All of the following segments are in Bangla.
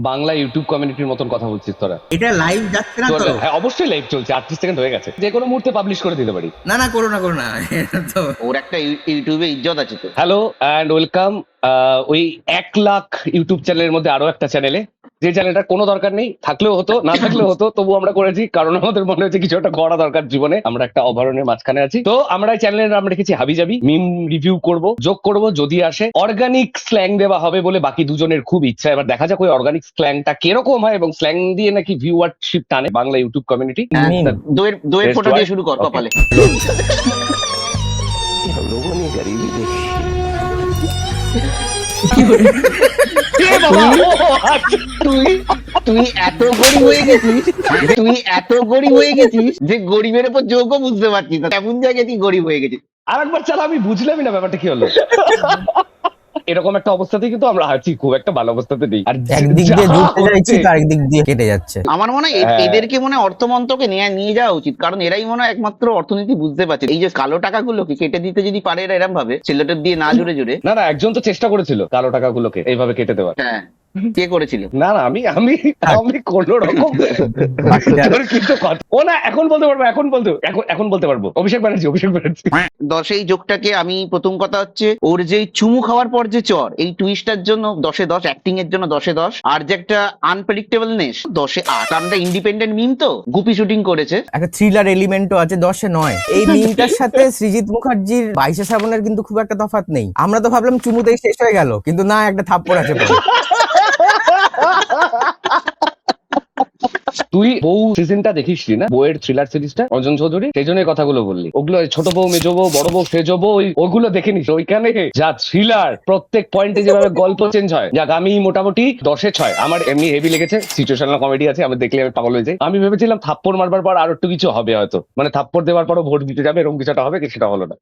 বাংলা ইউটিউব কমিউনিটির মতন কথা বলছিস তোরা। এটা লাইভ যাচ্ছে না তো? হ্যাঁ অবশ্যই লাইভ চলছে, 38 সেকেন্ড হয়ে গেছে, যে কোনো মুহূর্তে পাবলিশ করে দিতে পারি। না না, করো না করো না। এটা তো ওর একটা ইউটিউবে ইজ্জত আছে তো। হ্যালো অ্যান্ড ওয়েলকাম ওই 1 লাখ ইউটিউব চ্যানেলের মধ্যে আরো একটা চ্যানেলে, যে চ্যানেলটা কোনো দরকার নেই, থাকলেও হতো না থাকলেও হতো, তবু আমরা করেছি কারণ আমাদের মনে হচ্ছে কিছু একটা করা দরকার জীবনে। আমরা একটা অভয়ারণ্যের মাঝখানে আছি, তো আমরা এই চ্যানেলের নাম রেখেছি হাবিজাবি। মিম রিভিউ করব, যোগ করব, যদি আসে অর্গানিক স্ল্যাং দেওয়া হবে বলে বাকি দুজনের খুব ইচ্ছা। এবার দেখা যাক ওই অর্গানিক স্ল্যাংটা কিরকম হয়, এবং স্ল্যাং দিয়ে নাকি ভিউয়ারশিপ টানে বাংলা ইউটিউব কমিউনিটি। দইয়ের ফটো দিয়ে শুরু কর কপালে। তুই এত গরিব হয়ে গেছিস, যে গরিবের উপর যোগও বুঝতে পারছিস না, এমন জায়গায় তুই গরিব হয়ে গেছিস। আরেকবার চালা, আমি বুঝলামই না ব্যাপারটা কি হলো। এরকম একটা অবস্থাতে কিন্তু আমরা আছি, খুব একটা ভালো অবস্থাতে নেই। আর একদিক দিয়ে জুড়তে যাচ্ছি তো আরেকদিক দিয়ে কেটে যাচ্ছে। আমার মনে হয় এদেরকে মনে হয় অর্থমন্ত্রকে নিয়ে যাওয়া উচিত, কারণ এরাই মনে হয় একমাত্র অর্থনীতি বুঝতে পারছে। এই যে কালো টাকাগুলোকে কেটে দিতে যদি পারে এরা এরম ভাবে ছেলেটার দিয়ে না জুড়ে জুড়ে। না একজন তো চেষ্টা করেছিল কালো টাকাগুলোকে এইভাবে কেটে দেওয়ার। হ্যাঁ, কে করেছিল? না আমি আমি আমি কোন রকম কিন্তু ও না, এখন বলতে পারবো, এখন বলতে পারবো। অভিষেক ব্যানার্জি। 10 এই যোগটাকে আমি প্রথম কথা হচ্ছে ওর যে চুমু খাওয়ার পর যে চর, এই টুইস্টার জন্য 10-এ 10, অ্যাক্টিং এর জন্য 10-এ 10, আর যে একটা আনপ্রেডিক্টেবলনেস 10-এ 8। কারণ ইন্ডিপেন্ডেন্ট মিম তো, গুপি শুটিং করেছে, একটা থ্রিলার এলিমেন্টও আছে, 10-এ 9। এই মিমটার সাথে সৃজিত মুখার্জির 22-এ শ্রাবণের কিন্তু খুব একটা তফাৎ নেই। আমরা তো ভাবলাম চুমুতেই শেষ হয়ে গেল, কিন্তু না, একটা থাপ্পড় আছে পরে। তুই বউ সিজনটা দেখিসনি না, বউয়ের থ্রিলার সিরিজটা, অর্জুন চৌধুরী, সেই জন্য কথাগুলো বললি। ওগুলো ছোট বউ, মেজো বউ, বড় বউ, সেজো বউ, ওগুলো দেখে নিস। ওইখানে যা থ্রিলার, প্রত্যেক পয়েন্টে যেভাবে গল্প চেঞ্জ হয়, যাক আমি মোটামুটি 10-এ 6। আমার এমনি হেভি লেগেছে, সিচুয়েশনাল কমেডি আছে, আমি দেখলে আমি পাগল হয়ে যাই। আমি ভেবেছিলাম থাপ্পড় মারবার পর আর একটু কিছু হবে হয়তো, মানে থাপ্পড় দেওয়ার পরও ভোট দিতে যাবে এরকম কিছুটা হবে, সেটা হলো না।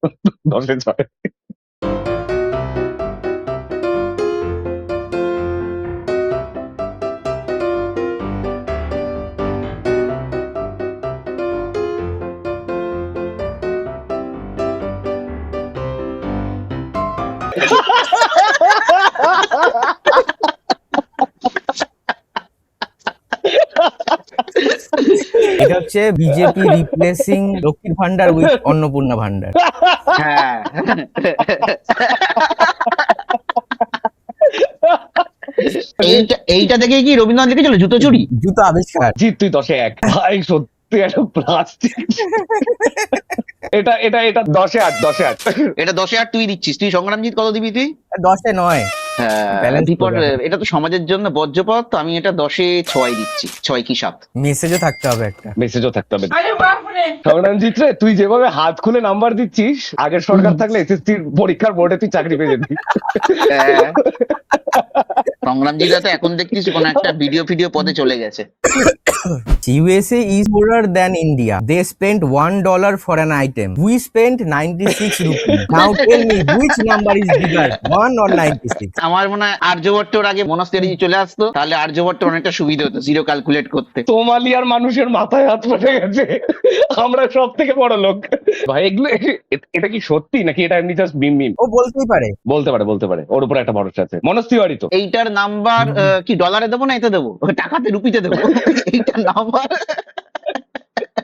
10-এ 6। এটা হচ্ছে বিজেপি রিপ্লেসিং লক্ষ্মীর ভান্ডার উইথ অন্নপূর্ণা ভান্ডার। হ্যাঁ। এইটা দেখে কি রবীন্দ্রনাথ লিখেছিল জুতো চুরি? জুতো আবিষ্কার। জিৎ তুই 10-এ 1 ভাই, সত্যি একটা প্লাস্টিক। এটা এটা এটা 10-এ 8, 10-এ 8। এটা 10-এ 8 তুই দিচ্ছিস। তুই সংগ্রামজিৎ কত দিবি তুই? 10-এ 9। হ্যাঁ, Balance বিপদ। করে। এটা তো সমাজের জন্য বর্জ্যপদ, তো আমি এটা 10-এ 6 দিচ্ছি। 6 কি 7? মেসেজও থাকতে হবে একটা। মেসেজও থাকতে হবে। সংগ্রামজিৎ রে, তুই যেভাবে হাত খুলে নাম্বার দিচ্ছিস, আগের সরকার থাকলে এসএসসি পরীক্ষার বোর্ডে তুই চাকরি পেয়ে যেতি। সংগ্রামজিৎ তো এখন দেখছিস কোন একটা ভিডিও পদে চলে গেছে। USA is poorer than India. They spent $1 for an item. We spent 96 rupees. Now tell me which number is bigger, 1 or 96? আমার মনে হয় আর্যভট্টর আগে মনস্তেরি চলে আসতো, তাহলে আর্যভট্টর অনেকটা সুবিধা হতো জিরো ক্যালকুলেট করতে। সোমালিয়ার মানুষের মাথায় হাত পড়ে গেছে, আমরা সব থেকে বড় লোক। ভাই এগুলো, এটা কি সত্যি নাকি এটা এমনি জাস্ট মিম? ও বলতেই পারে। বলতে পারে, ওর উপর একটা ভরসা আছে। মনোজ তিওয়ারি তো। এইটার নাম্বার কি ডলারে দেবো না এতে দেবো? টাকাতে, রুপিতে দেবো? এইটার নাম্বার।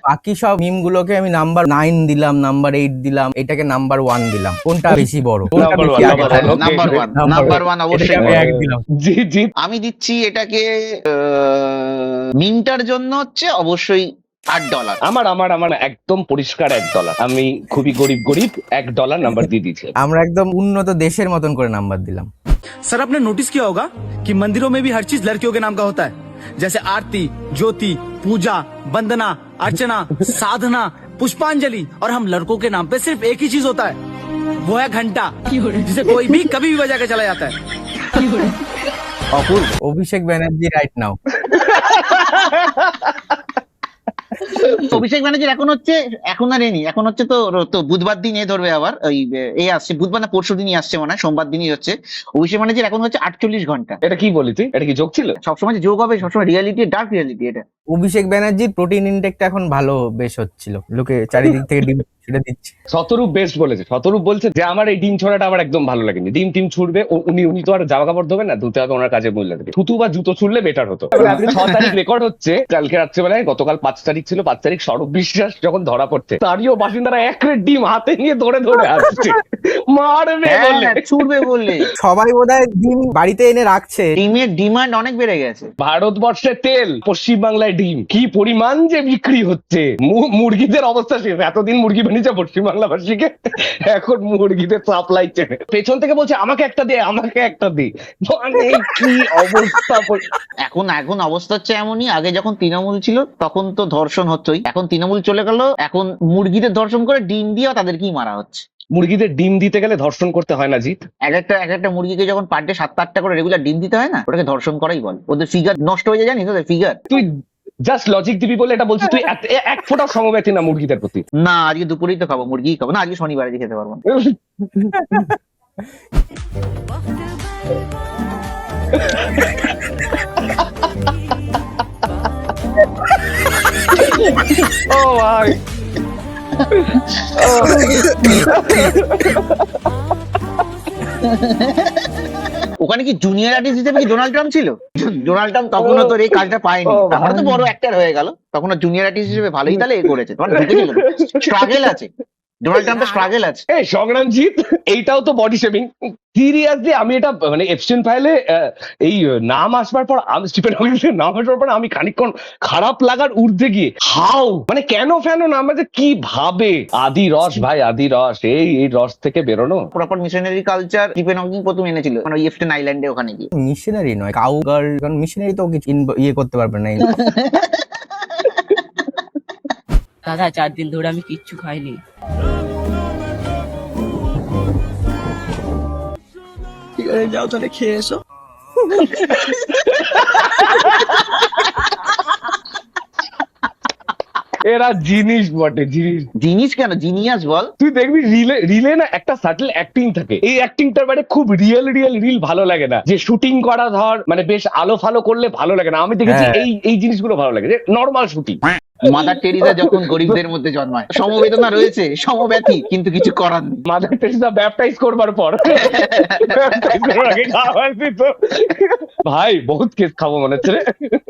বাকি সব মিম গুলোকে আমি নাম্বার 9 দিলাম, নাম্বার 8 দিলাম, এটাকে নাম্বার 1 দিলাম। কোনটা বেশি বড়? কোনটা বেশি আগে থাকে? নাম্বার 1 অবশ্যই এটাকে আমি 1 দিলাম। জি জি। আমি দিচ্ছি এটাকে মিমটার জন্য হচ্ছে অবশ্যই $8। আমার একদম পরিষ্কার $1। আমি খুবই গরিব $1 নাম্বার দিয়ে দিয়েছি। আমরা একদম উন্নত দেশের মতন করে নাম্বার দিলাম। सर आपने नोटिस किया होगा कि मंदिरों में भी हर चीज लड़कियों के नाम का होता है, जैसे आरती, ज्योति, पूजा, वंदना, अर्चना, साधना, पुष्पांजलि। और हम लड़कों के नाम पे सिर्फ एक ही चीज होता है, वो है घंटा, जिसे कोई भी कभी भी बजा के चला जाता है। অপূর্ব। Abhishek Banerjee right now. অভিষেক ব্যানার্জির এখন আর এনি, এখন হচ্ছে তো বুধবার দিন ধরবে আবার, ওই আসছে বুধবার না পরশু দিনই আসছে মনে হয়, সোমবার দিনই হচ্ছে। অভিষেক ব্যানার্জির এখন হচ্ছে 48 ঘন্টা। এটা কি বলি তুই? এটা কি যোগ ছিল? সবসময় যোগ হবে, সবসময় রিয়ালিটি, ডার্ক রিয়ালিটি এটা। অভিষেক ব্যানার্জির প্রোটিন ইনটেকটা এখন ভালো বেশ হচ্ছিল, লোকে চারিদিক থেকে সেটা দিচ্ছে। শতরূপ বেস্ট বলেছে, শতরূপ বলছে যে আমার এই ডিম ছড়াটা আমার একদম ভালো লাগেনি, ডিম টিম ছুড়বে উনি তো আর জামা কাপড় ধোবেন না, ধুতে হবে ওনার কাজের মূল্য দেবে, থুতু বা জুতো ছুড়লে বেটার হতো। আপনি 6 তারিখ রেকর্ড হচ্ছে কালকে রাত্রেবেলায়, গতকাল 5 তারিখ ছিল, 5 তারিখ সৌরভ বিশ্বাস যখন ধরা পড়ছে তারও বাসিন্দারা এক রেট ডিম হাতে নিয়ে ধরে ধরে আসছে মারবে বললে। হ্যাঁ, ছুটবে বললে। সবাই বোধহয় ডিম বাড়িতে এনে রাখছে। ডিমের ডিমান্ড অনেক বেড়ে গেছে। ভারতবর্ষে তেল, পশ্চিমবাংলায় ডিম, কি পরিমাণ যে বিক্রি হচ্ছে। মুরগিদের অবস্থা শেষ, এতদিন মুরগি বানিয়েছে পশ্চিমবাংলাবাসীকে, এখন মুরগিদের সাপ্লাই চেনে। পেছন থেকে বলছে আমাকে একটা দে, আমাকে একটা দে, মানে কি অবস্থা। এখন এখন অবস্থা হচ্ছে এমনই, আগে যখন তৃণমূল ছিল তখন তো ধর্ষণ হতোই, এখন তৃণমূল চলে গেল, এখন মুরগিদের ধর্ষণ করে ডিম দিয়েও তাদেরকেই মারা হচ্ছে। মুরগিদের ডিম দিতে গেলে ধর্ষণ করতে হয় না জিৎ? এক একটা মুরগিকে যখন পার ডে 7-8টা করে রেগুলার ডিম দিতে হয় না, ওটাকে ধর্ষণ করাই বল। ওদের ফিগার নষ্ট হয়ে যায়, জানিস ওদের ফিগার। তুই জাস্ট লজিক দিবি বলে এটা বলছিস, তুই এক ফোঁটা সমব্যথী না মুরগিদের প্রতি? না, আজকে দুপুরেই তো খাবো, মুরগি খাবো না, আজকে শনিবার, আজকে খেতে পারবো না। ও ভাই, ওখানে কি জুনিয়র আর্টিস্ট হিসেবে কি ডোনাল্ড ট্রাম্প ছিল? ডোনাল্ড ট্রাম্প তখনও তোর এই কাজটা পায়নি, তারপরে তো বড় অ্যাক্টর হয়ে গেল, তখন জুনিয়র আর্টিস্ট হিসেবে ভালোই তাহলে এ করেছে। তোমার ঢুকেছিল, স্ট্রাগল আছে, ডোনাল্ড ট্রাম্পের স্ট্রাগল আছে। এই সংগ্রামজিৎ, এইটাও তো বডি শেমিং। সিরিয়াসলি আমি এটা মানে এপস্টাইন ফাইলে এই নাম আসবার পর, স্টিফেন হকিংসের নাম আসবার পর আমি খানিকক্ষণ খারাপ লাগার ঊর্ধ্বে গিয়ে হাউ মানে কেন ফ্যানো নাম আছে, কি ভাবে আদি রস ভাই, আদি রস, এই রস থেকে বেরোনো। Proper missionary culture Stephen Hawking প্রথম এনেছিল, মানে ওই এফটেন আইল্যান্ডে ওখানে গিয়ে। মিশনারি নয়, কাউ গার্ল, কারণ মিশনারি তো কিছু ইয়ে করতে পারবে না। দাদা 4 দিন ধরে আমি কিচ্ছু খাইনি। ঠিক আছে, যাও তাহলে খেয়ে এসো। এরা জিনিস বটে, জিনিস কেন, জিনিয়াস বল। তুই দেখবি রিলে না একটা সাটল অ্যাক্টিং থাকে, এই অ্যাক্টিংটার মানে খুব রিল ভালো লাগে না, যে শুটিং করা ধর মানে বেশ আলো ফালো করলে ভালো লাগে না। আমি দেখেছি এই জিনিসগুলো ভালো লাগে, যে নর্মাল শুটিং। মাদার টেরিজা যখন গরিবদের মধ্যে জন্মায়, সমবেদনা রয়েছে, সমব্যথী, কিন্তু কিছু করার নেই। মাদার টেরেসা ব্যাপটাইজ করবার পর ভাই বহুত কেস খাবো মনে হচ্ছে রে।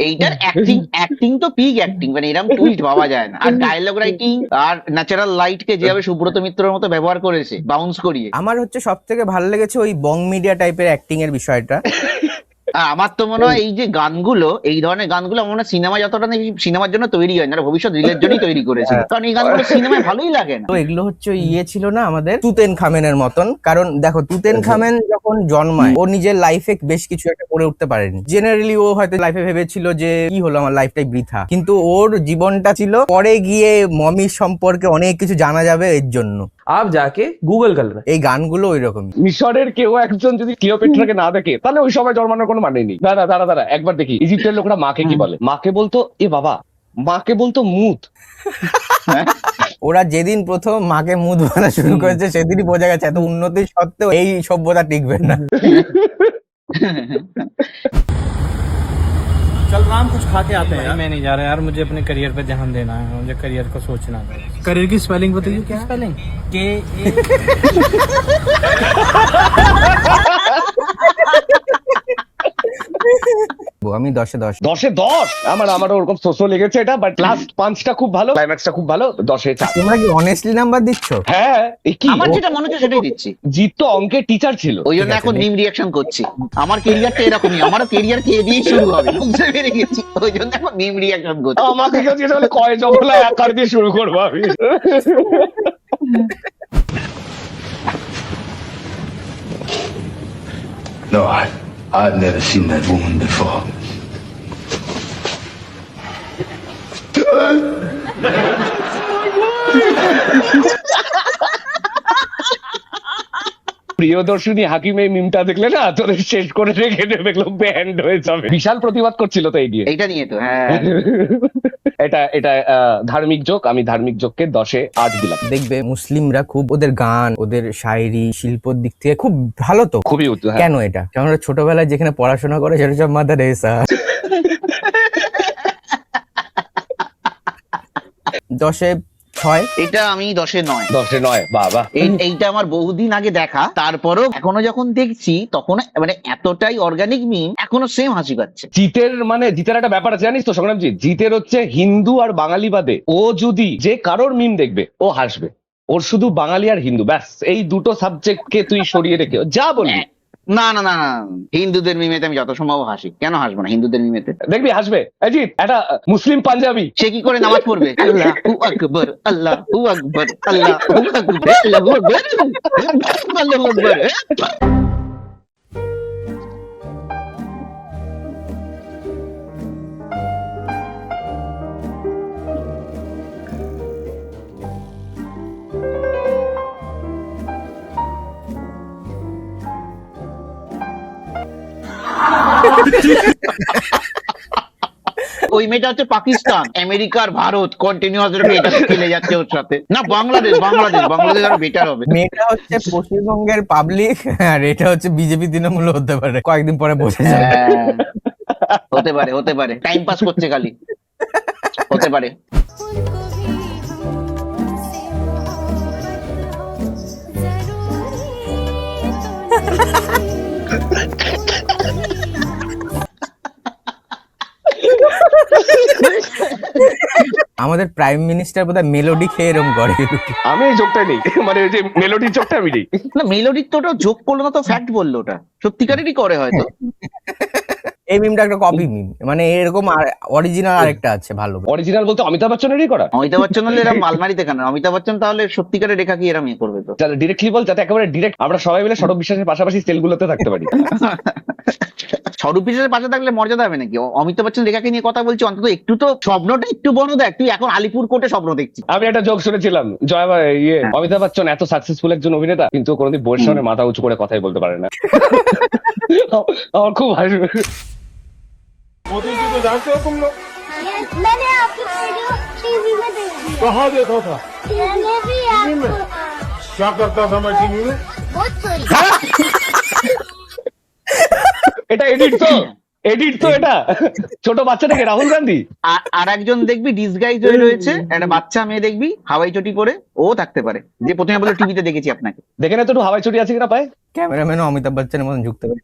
এইটার অ্যাক্টিং তো পিক অ্যাক্টিং, মানে এরকম টুইস্ট ভাবা যায় না। আর ডায়লগ রাইটিং আর ন্যাচারাল লাইট কে যেভাবে সুব্রত মিত্রের মতো ব্যবহার করেছে বাউন্স করিয়ে। আমার হচ্ছে সব থেকে ভালো লেগেছে ওই বং মিডিয়া টাইপের অ্যাক্টিং এর বিষয়টা। আমার তো মনে হয় এই যে গানগুলো, এই ধরনের গানগুলো আমার মনে হয় সিনেমা যতটা নাকি সিনেমার জন্য তৈরি হয় না, ভবিষ্যৎ রিলের জন্যই তৈরি করেছে, কারণ এই গানগুলো সিনেমায় ভালোই লাগে না। তো এগুলো হচ্ছে ইয়ে ছিল না আমাদের তুতেন খামেনের মতন, কারণ দেখো তুতেন খামেন যখন জন্মায় ও নিজের লাইফে বেশ কিছু একটা করে উঠতে পারেনি। জেনারেলি ও হয়তো লাইফে ভেবেছিল যে কি হলো আমার লাইফটাই বৃথা, কিন্তু ওর জীবনটা ছিল পরে গিয়ে মমির সম্পর্কে অনেক কিছু জানা যাবে এর জন্য। आप जाके गूगल कर लेना। এই গানগুলো ওই রকমই। মিশরের কেউ একজন যদি ক্লিওপেট্রাকে না দেখে তাহলে ওই সময় জন্মানোর কোনো মানে নেই। দাঁড়া একবার দেখি ইজিপ্টের লোকরা মাকে কি বলে, মাকে বলতো এ বাবা, মাকে বলতো মুত। ওরা যেদিন প্রথম মাকে মুদ বানা শুরু করেছে সেদিনই বোঝা গেছে এত উন্নতি সত্ত্বেও এই সভ্যতা টিকবে না। चल राम, कुछ खा के आते हैं। मैं नहीं जा रहा यार, मुझे अपने करियर पे ध्यान देना है, मुझे करियर को सोचना है। करियर की स्पेलिंग बताइए, क्या स्पेलिंग? के আমি 10-এ 10। 10-এ 10 আমারও ওরকম সোসো লেগেছে এটা, বাট লাস্ট পাঁচটা খুব ভালো, ক্লাইম্যাক্সটা খুব ভালো, 10-এ 4। তোমরা কি অনেস্টলি নাম্বার দিচ্ছ? হ্যাঁ, এই কি আমার যেটা মনে হচ্ছে সেটাই দিচ্ছি। জিৎ তো অঙ্কের টিচার ছিল, ওই জন্য এখন মিম রিয়াকশন করছি। আমার কেরিয়ারটা এরকমই, আমারও কেরিয়ার কে দিয়ে শুরু হবে বুঝতে পেরে গেছি, ওই জন্য এখন মিম রিয়াকশন করছি। আমাকে কেউ জিজ্ঞেস করলে কয় জবলা আকার দিয়ে শুরু করবো আমি। No, I've never seen that woman before. Priyadarshini হাকিম এই মিমটা দেখলে না তোদের শেষ করে রেখে দেবে, ব্যান্ড হয়ে যাবে। বিশাল প্রতিবাদ করছিল তো এই নিয়ে, এইটা নিয়ে তো। হ্যাঁ, এটা ধার্মিক যোগ, আমি ধার্মিক যোগকে 10-এ 8 দিলাম। দেখবে মুসলিমরা খুব ওদের গান, ওদের শায়রি, শিল্পর দিক থেকে খুব ভালো। তো খুবই কেন এটা, কারণ ওরা ছোটবেলায় যেখানে পড়াশোনা করে সেটা সব মাদ্রাসা। 10-এ 6। এটা আমি 10-এ 9। 10-এ 9 বাবা। এইটা আমার বহুদিন আগে দেখা, তারপরেও এখনো যখন দেখছি তখন মানে এতটাই অর্গানিক মিম, এখনো সেম হাসি পাচ্ছে। জিতের একটা ব্যাপার আছে জানিস তো সংগ্রামজি, জিতের হচ্ছে হিন্দু আর বাঙালি বাদে ও যদি যে কারোর মিম দেখবে ও হাসবে, ওর শুধু বাঙালি আর হিন্দু ব্যাস এই দুটো সাবজেক্টকে তুই সরিয়ে রেখে যা বলবি না না না না, হিন্দুদের মিমেতে আমি যত সম্ভব হাসি, কেন হাসবো না হিন্দুদের মিমেতে? দেখবি হাসবে। জিৎ একটা মুসলিম পাঞ্জাবি সে কি করে নামাজ পড়বে? আল্লাহু আকবার, আল্লাহু আকবার, আল্লাহু আকবার, আল্লাহু আকবার, আল্লাহু আকবার। ওই মেয়েটা হচ্ছে পাকিস্তান, আমেরিকার ভারত কন্টিনিউয়াস এটা খেলে যাচ্ছে ওর সাথে। না বাংলাদেশ আরো বেটার হবে। মেয়েটা হচ্ছে পশ্চিমবঙ্গের পাবলিক আর এটা হচ্ছে বিজেপি তৃণমূল হতে পারে, কয়েকদিন পরে বসে যাবে। হ্যাঁ, হতে পারে টাইম পাস করছে খালি, হতে পারে। আমাদের প্রাইম মিনিস্টার বোধহয় মেলোডি খেয়ে এরকম করে। আমি এই যোগটা নেই, মানে ওই যে মেলোডির যোগটা আমি নেই। না মেলোডির তো ওটা যোগ করলো না, তো ফ্যাক্ট বললো, ওটা সত্যিকারেরই করে হয়তো। এই মিমটা একটা কপি মিম, মানে এরকম অরিজিনাল আরেকটা আছে ভালো। অরিজিনাল বলতে অমিতাভ বচ্চনেরই করা। অমিতাভ বচ্চন হলে এরকম মালমারিতে কেন? অমিতাভ বচ্চন তাহলে সত্যিকারের রেখা কি এরম করবে? তো ডিরেক্টলি বল, যাতে একেবারে ডিরেক্ট আমরা সবাই মিলে সৌরভ বিশ্বাসের পাশাপাশি সেলগুলোতে থাকতে পারি। স্বরূপ বিশ্বাসের পাশে থাকলে মর্যাদা হবে নাকি? অমিতাভ বচ্চন রেখাকে নিয়ে কথা বলছি, অন্তত একটু তো স্বপ্নটা একটু বড় দেখ। তুই এখন আলিপুর কোর্টে স্বপ্ন দেখছি। আমি একটা জোক শুনেছিলাম, অমিতাভ বচ্চন এত সাকসেসফুল একজন অভিনেতা, কিন্তু কোনোদিন বইয়ের সামনে মাথা উঁচু করে কথাই বলতে পারে না। আমার খুব হাসবে। मोदी जी को जानते हो तुम लोग? मैंने आपकी वीडियो टीवी में देखी। कहाँ देखा था? मैंने भी आपको क्या करता था मैं टीवी में? बहुत सॉरी। এটা এডিট তো এটা ছোট বাচ্চা থেকে রাহুল গান্ধী। আর একজন দেখবি ডিসগাইজ হয়ে রয়েছে, একটা বাচ্চা মেয়ে দেখবি হাওয়াই চটি পরে, ও থাকতে পারে। যে প্রথমে বলে টিভিতে দেখেছি আপনাকে, দেখে না তো একটু হাওয়াই চটি আছে কিনা পায়। ক্যামেরাম্যানও অমিতাভ বচ্চনের মতন যুক্ত করে।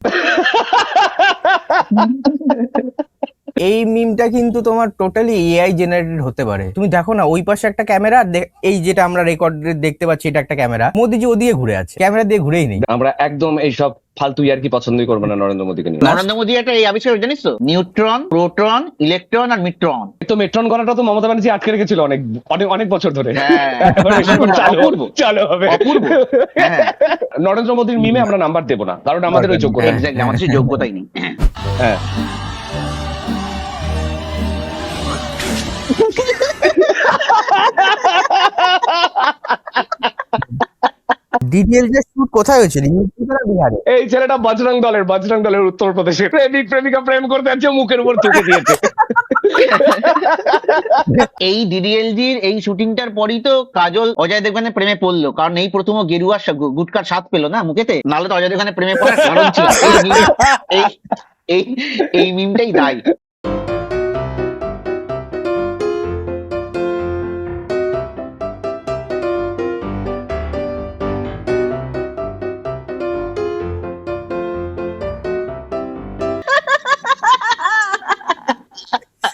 এই মিমটা কিন্তু তোমার টোটালি এআই জেনারেটেড হতে পারে। তুমি দেখো না ওই পাশে একটা ক্যামেরা, এই যেটা আমরা রেকর্ড দেখতে পাচ্ছি এটা একটা ক্যামেরা, মোদিজি ওদিকে ঘুরে আছে, ক্যামেরা দিয়ে ঘুরেই নেই। আমরা একদম এইসব ফালতু আর কি পছন্দই করবো না নরেন্দ্র মোদীকে নিয়ে। নরেন্দ্র মোদী একটা এই আবিষ্কার জানিস তো, নিউট্রন, প্রোটন, ইলেকট্রন আর মিট্রন। তো মেট্রন করাটা তো মমতা ব্যানার্জি আটকে রেখেছিল অনেক অনেক অনেক বছর ধরে। অপূর্ব। চালু হবে। হ্যাঁ। নরেন্দ্র মোদীর মিমে আমরা নাম্বার দেবো না, কারণ আমাদের ওই যোগ্যতা নেই। Exactly, আমাদের সেই যোগ্যতাই নেই। হ্যাঁ ডিটেইল যে শুট কোথায় হয়েছিল? ইউটিউবে না বিহারে? এই ছেলেটা বজরং দলের উত্তরপ্রদেশে প্রেমিকা প্রেম করতে যাচ্ছে, মুখের উপর থুকে দিয়েছে। এই ডিডিএলজির এই শুটিংটার পরই তো কাজল অজয় দেবগানের প্রেমে পড়লো, কারণ এই প্রথম গেরুয়া গুটকার স্বাদ পেলো না মুখেতে, নাহলে তো অজয় দেবগানের প্রেমে পড়ার কারণ ছিল। এই মিমটাই দায়ী।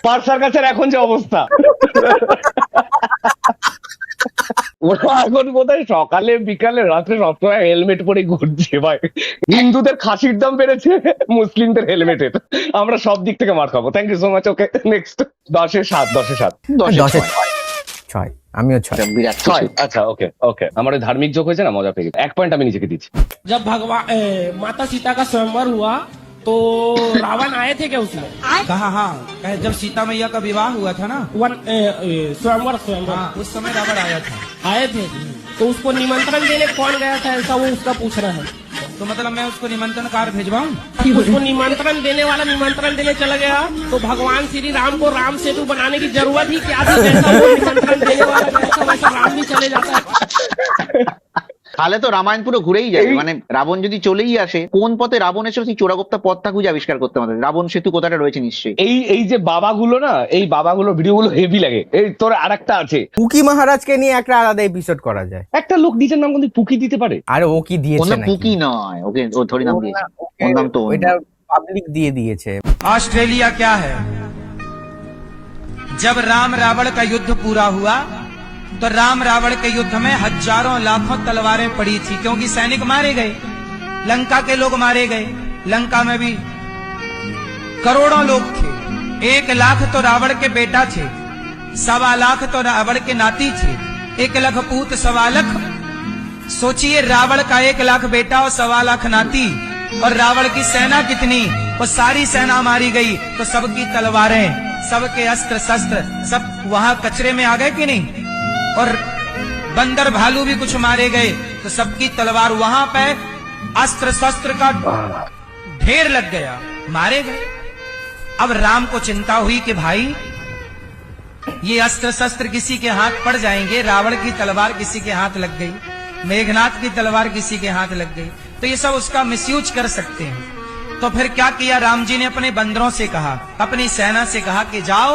পার্ক সার্কাসের এখন যে অবস্থা, ওরা এখন বোধহয় সকালে বিকালে রাত্রে সবসময় হেলমেট পরে ঘুরছে ভাই। হিন্দুদের খাসির দাম বেড়েছে, মুসলিমদের হেলমেটের। আমরা সব দিক থেকে মার খাবো। Thank you so much. Okay next 10-এ 7 10-এ 7 10-এ 6। আমিও 6। বিরাট 6। আচ্ছা ওকে ওকে, আমার ওই ধার্মিক যোগ হয়েছে না, মজা পেয়ে গেছে। 1 পয়েন্ট আমি নিজেকে দিচ্ছি। जब भगवान माता सीता का स्वयंवर हुआ तो रावण आए थे क्या उसमें? कहा हाँ, जब सीता मैया का विवाह हुआ था ना, स्वयंवर हाँ, उस समय रावण आया था। आए थे, तो उसको निमंत्रण देने कौन गया था, ऐसा वो उसका पूछ रहा है। तो मतलब मैं उसको निमंत्रण कार्ड भेजवाऊं? उसको निमंत्रण देने वाला निमंत्रण देने चला गया, तो भगवान श्री राम को राम सेतु बनाने की जरूरत ही क्या थी? जैसा वो निमंत्रण देने वाला गया था वैसा राम भी चले जाता है। তাহলে তো রামায়ণ পুরো ঘুরেই যাবে, এই- মানে রাবণ যদি চলেই আসে, কোন পথে রাবণ এসে সেই চোরাগোপ্তা পথটা খুঁজে আবিষ্কার করতে আমাদের। রাবণ সেতু কোথাটা রয়েছে নিশ্চয়ই। এই যে বাবাগুলো না, এই বাবাগুলোর ভিডিওগুলো হেভি লাগে। এই তোর আরেকটা আছে, পুকি মহারাজকে নিয়ে একটা আলাদা এপিসোড করা যায়। একটা লোক নিজের নাম কিন্তু পুকি দিতে পারে। আরে ও কি দিয়েছে কোনো নাকি? পুকি নয়, ওকে ও ধরে নাম দিয়েছে। ওর নাম তো এটা পাবলিক দিয়ে দিয়েছে। ऑस्ट्रेलिया क्या है? जब राम रावण का युद्ध पूरा हुआ तो राम रावण के युद्ध में हजारों लाखों तलवारें पड़ी थी, क्योंकि सैनिक मारे गए, लंका के लोग मारे गए। लंका में भी करोड़ों लोग थे। 1 लाख तो रावण के बेटा थे, 1.25 लाख तो रावण के नाती थे, 1 लाख पूत 1.25 लाख। सोचिए रावण का 1 लाख बेटा और 1.25 लाख नाती, और रावण की सेना कितनी, वो सारी सेना मारी गई। तो सबकी तलवारें, सबके अस्त्र शस्त्र सब वहां कचरे में आ गए कि नहीं? और बंदर भालू भी कुछ मारे गए, तो सबकी तलवार वहां पे अस्त्र शस्त्र का ढेर लग गया, मारे गए। अब राम को चिंता हुई कि भाई ये अस्त्र शस्त्र किसी के हाथ पड़ जाएंगे। रावण की तलवार किसी के हाथ लग गई, मेघनाथ की तलवार किसी के हाथ लग गई, तो ये सब उसका मिसयूज कर सकते हैं। तो फिर क्या किया राम जी ने? अपने बंदरों से कहा, अपनी सेना से कहा कि जाओ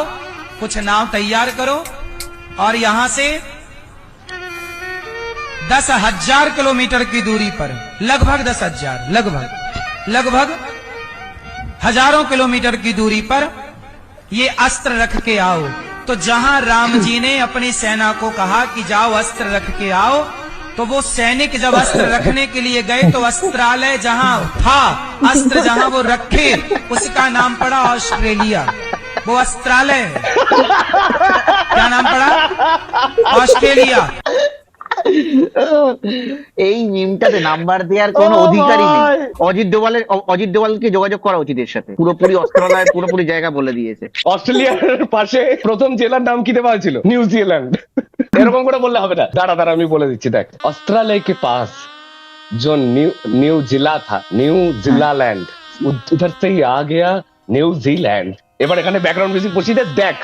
कुछ नाव तैयार करो और यहां से 10,000 किलोमीटर की दूरी पर, लगभग 10,000, लगभग हजारों किलोमीटर की दूरी पर ये अस्त्र रख के आओ। तो जहां राम जी ने अपनी सेना को कहा कि जाओ अस्त्र रख के आओ, तो वो सैनिक जब अस्त्र रखने के लिए गए तो अस्त्रालय जहां था, अस्त्र जहां वो रखे, उसका नाम पड़ा ऑस्ट्रेलिया। वो अस्त्रालय है। क्या नाम पड़ा? ऑस्ट्रेलिया। এই মিমটাতে নাম্বার দেওয়ার কোনো অধিকারই নেই। অজিত ডোভালকে যোগাযোগ করা উচিত এর সাথে। পুরোপুরি অস্ত্রালয় পুরোপুরি জায়গা বলে দিয়েছে। অস্ট্রেলিয়ার পাশে প্রথম জেলার নাম কি দেওয়া হয়েছিল? নিউজিল্যান্ড। এরকম করে বললে হবে না, দাঁড়া আমি বলে দিচ্ছি। দেখ, অস্ট্রেলিয়া के पास जो न्यू जिला था, न्यू जिला लैंड, उधर से ही आ गया নিউজিল্যান্ড। এবার এখানে ব্যাকগ্রাউন্ড মিউজিক বসিয়ে দে। দেখ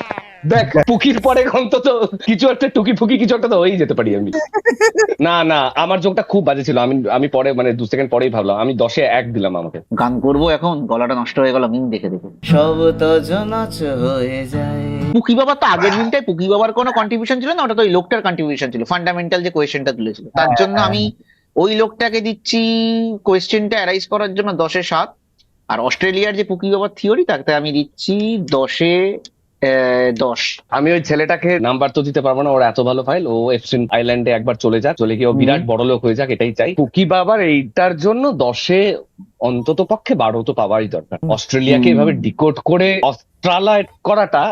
পুকির পরে অন্তত কিছু একটা টুকি ফুকি কিছু একটা তো হয়েই যেতে পারি আমি। না আমার যোগটা খুব বাজে ছিল। আমি পরে মানে 2 সেকেন্ড পরেই ভাবলাম, আমি 10-এ 1 দিলাম আমাকে। গান করবো এখন, গলাটা নষ্ট হয়ে গেল মিম দেখে দেখে। সব তজনচ হয়ে যায়। পুকি বাবা তো আগের মিমটাই পুকি বাবার কোনো কন্ট্রিবিউশন ছিল না, ওটা তো ওই লোকটার কন্ট্রিবিউশন ছিল। ফান্ডামেন্টাল যে কোয়েশ্চেনটা তুলেছিল তার জন্য আমি ওই লোকটাকে দিচ্ছি কোয়েশ্চেনটা অ্যারাইজ করার জন্য 10-এ 7। আর অস্ট্রেলিয়ার যে পুকি বাবার থিওরি তাতে আমি দিচ্ছি 10-এ 10। আমি ওই ছেলেটাকে নাম্বার তো দিতে পারবো না, ওর এত ভালো ফাইল। ও এফসিন আইল্যান্ডে একবার চলে যাক, চলে গিয়ে ও বিরাট বড় লোক হয়ে যাক, এটাই চাই। কুকি বাবার এইটার জন্য 10-এ অন্তত পক্ষে 12 তো পাওয়ারই দরকার। অস্ট্রেলিয়াকে এভাবে ডিকোড করে অস্ট্রালয় করাটা,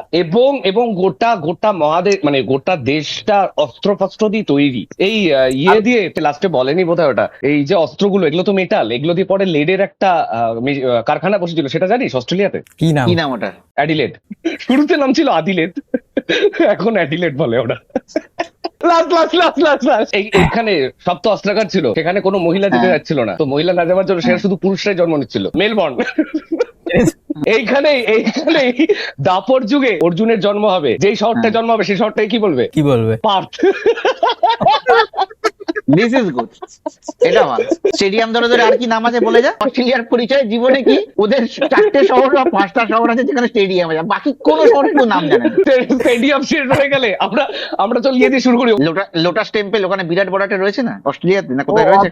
এবং গোটা মহাদেশ মানে গোটা দেশটা অস্ত্র ফস্ত্র দিয়ে তৈরি। এই ইয়ে দিয়ে লাস্টে বলেনি বোধহয় ওটা, এই যে অস্ত্রগুলো এগুলো তো মেটাল, এগুলো দিয়ে পরে লেডের একটা কারখানা বসেছিল, সেটা জানিস অস্ট্রেলিয়াতে? কি নাম? কি নাম ওটা? অ্যাডিলেড। শুরুতে নাম ছিল আদিলেড, এখন অ্যাডিলেড বলে ওরা। এখানে সব তো অস্ত্রাগার ছিল, সেখানে কোনো মহিলা যেতে যাচ্ছিল না, তো মহিলা না যাওয়ার জন্য সেখানে শুধু পুরুষরাই জন্ম নিচ্ছিল। মেলবর্ন। এইখানেই দাপর যুগে অর্জুনের জন্ম হবে, যেই শহরটায় জন্ম হবে সেই শহরটাই কি বলবে? পার্থ। This is good. এটা ভালো। স্টেডিয়াম ধরে আর কি নাম আছে বলে যা। অস্ট্রেলিয়ার পরিচয় জীবনে কি? ওদের 4টে শহর বা 5টা শহর আছে যেখানে স্টেডিয়াম আছে, বাকি কোন শহরের কোনো নাম জানে না। স্টেডিয়াম শেষ হয়ে গেলে আমরা চল গিয়ে দিয়ে শুরু করি। লোটাস টেম্পল ওখানে বিরাট বড় একটা রয়েছে না অস্ট্রেলিয়াতে? না কোথায় রয়েছে?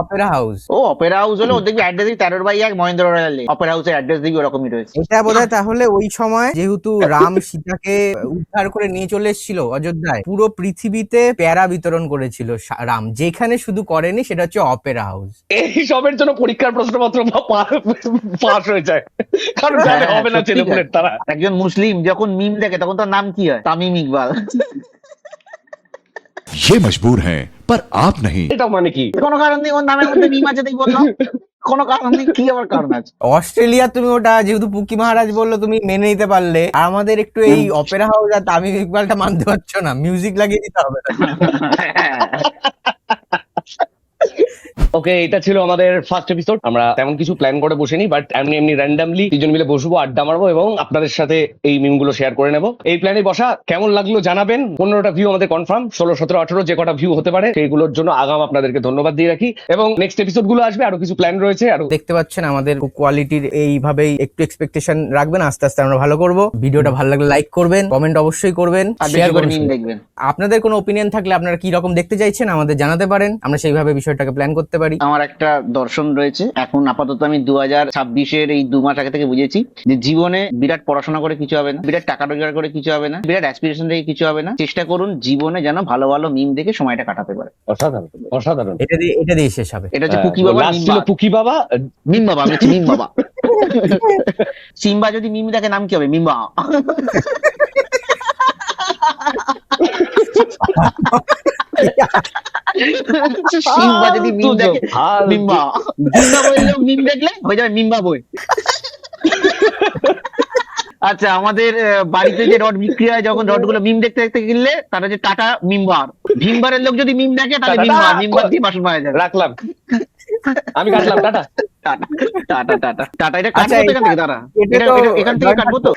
Opera house. ও অপেরা হাউস হলো, দেখবি অ্যাড্রেস 13/1 মহেন্দ্র রয়্যাল অপেরা হাউসের অ্যাড্রেস দিবি ওরকমই রয়েছে। এটা বোধহয় তাহলে ওই সময় যেহেতু রাম সীতাকে উদ্ধার করে নিয়ে চলে এসেছিল অযোধ্যায়, পুরো পৃথিবীতে প্যারা বিতরণ করেছিল রাম, যেখানে শুধু করেনি সেটা হচ্ছে অপেরা হাউস। এই সবের জন্য পরীক্ষার প্রশ্নপত্র পাস হয়ে যায়, কারণ জানে হবে না ছেলেপুলের তারা। একজন মুসলিম যখন মিম দেখে তখন তার নাম কি হয়? তামিম ইকবাল। ये मजबूर हैं पर आप नहीं। এটা মানে কি? কোনো কারণ নেই, ওর নামের মধ্যে মিম আছে তাই বললাম। কোনো কারণ নেই, কি আবার কারণ আছে? অস্ট্রেলিয়া তুমি ওটা যেহেতু পুকি মহারাজ বললো তুমি মেনে নিতে পারলে, আর আমাদের একটু এই অপেরা হাউস আর তামিম ইকবালটা মানতে পারছো না, মিউজিক লাগিয়ে দিতে হবে। ওকে, এটা ছিল আমাদের ফার্স্ট এপিসোড। আমরা তেমন কিছু প্ল্যান করে বসিনি, বাট এমনি র্যান্ডামলি তিনজন মিলে বসবো, আড্ডা মারবো এবং আপনাদের সাথে এই মিম গুলো শেয়ার করে নেবো। এই প্ল্যানে বসা কেমন লাগলো জানাবেন। 15টা ভিউ আমাদের কনফার্ম, 16, 17, 18 যে কটা ভিউ হতে পারে সেইগুলোর জন্য আগাম আপনাদেরকে ধন্যবাদ দিয়ে রাখি। এবং নেক্সট এপিসোড গুলো আসবে, আরো কিছু প্ল্যান রয়েছে। আরো দেখতে পাচ্ছেন আমাদের কোয়ালিটির এইভাবেই একটু এক্সপেকটেশন রাখবেন, আস্তে আস্তে আমরা ভালো করব। ভিডিওটা ভালো লাগলে লাইক করবেন, কমেন্ট অবশ্যই করবেন, আর শেয়ার বেশি করে করবেন। মিম দেখবেন। আপনাদের কোনো ওপিনিয়ন থাকলে আপনারা কি রকম দেখতে চাইছেন আমাদের জানাতে পারেন, আমরা সেইভাবে বিষয়টাকে প্ল্যান করতে পারি। আমার একটা দর্শন রয়েছে এখন আপাতত, আমি 2026-এর এই 2 মাস আগে থেকে বুঝেছি যে জীবনে বিরাট পড়াশোনা করে কিছু হবে না, বিরাট টাকা রোজগার করে কিছু হবে না, বিরাট অ্যাসপিরেশন থেকে কিছু হবে না। চেষ্টা করুন জীবনে যেন ভালো ভালো মিম দেখে সময়টা কাটাতে পারে। অসাধারণ, অসাধারণ। এটা দিয়ে শেষ হবে। এটা হচ্ছে পুকি বাবা, লাস্ট ছিল পুকি বাবা, মিম বাবা, আমি হচ্ছি মিম বাবা। সিম্বা যদি মিম দেখে নাম কি হবে? মিম্বা। সিম্বা যদি মিম দেখে মিম্বা, জিম্বা বললে মিম দেখলে হয়ে যাবে মিম্বা বই। আচ্ছা, আমাদের বাড়িতে যে রড বিক্রি হয়, যখন রড গুলো মিম দেখতে দেখতে কিনলে তারা হচ্ছে টাটা মিমবার। ভীমবারের লোক যদি মিম দেখে তাহলে মিমবার, মিমবার দিয়ে বাসন মারা যাবে। রাখলাম, আমি কাটলাম, tata tata tata tata tata. এটা কাটবো তো এখান থেকে, দাঁড়া, এখান থেকে কাটবো তো।